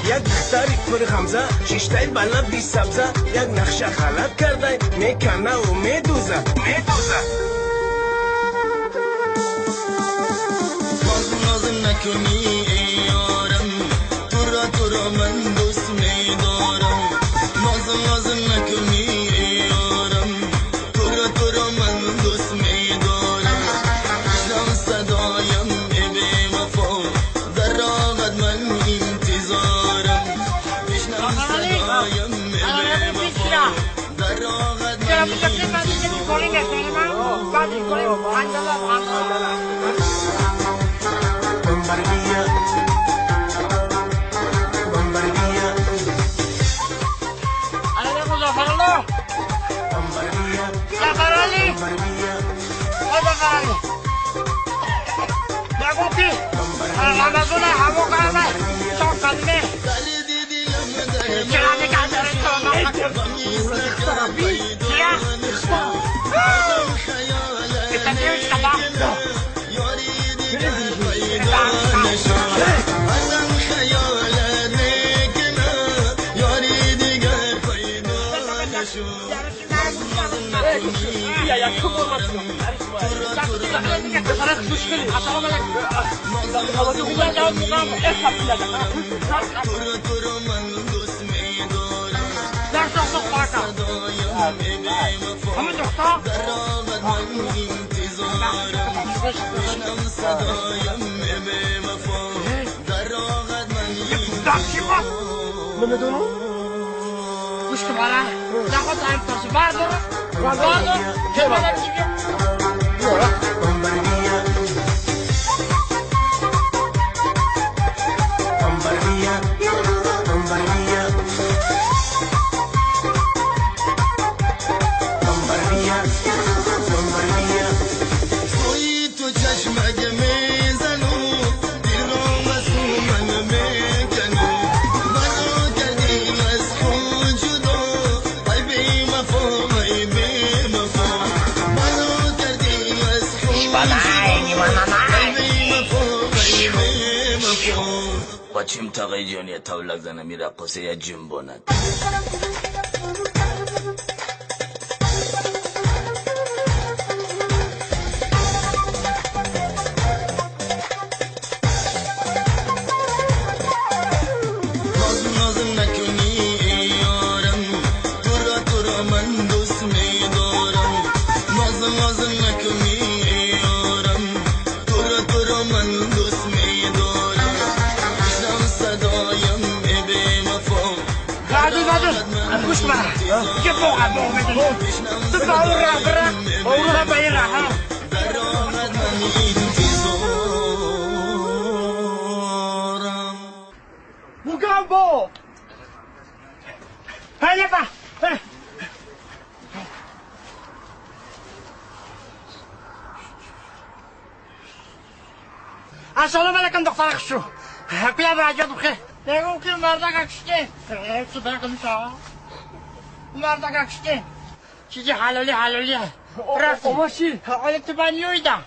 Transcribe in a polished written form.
یک دختری پر خمزه شیشتای بالا بی سبزه یک نقشه غلط کرده میکنه و میدوزه ناز نکنی ای یارم تو را من دوست میدارم ناز نکنی ای یارم تو را من دوست میدارم بشنو صدایم ای بی وفا در راهت من انتظارم بشنو صدایم ای بی وفا در راهت من گوش که بارا نخواد این تاسو بردار که بارا بچیم تاقی جونی تولک زنه میره قصه یا جنبوند ناز نکنی ای یارم تو را من دوست میدارم ناز نکنی ای یارم تو را من دوست میدارم بشنو صدایم ای بی وفا گوش بارا که فوقا میدونی تو باور باید راه در راهت من انتظارم Mugambo! Hadi bak! السلام علیکم دختر خشو بیا راجع بخیر نگو که مردا کشته سوپر کنشا مردا کشته چیزی حلالی رفت ماشین حالت بانیویدا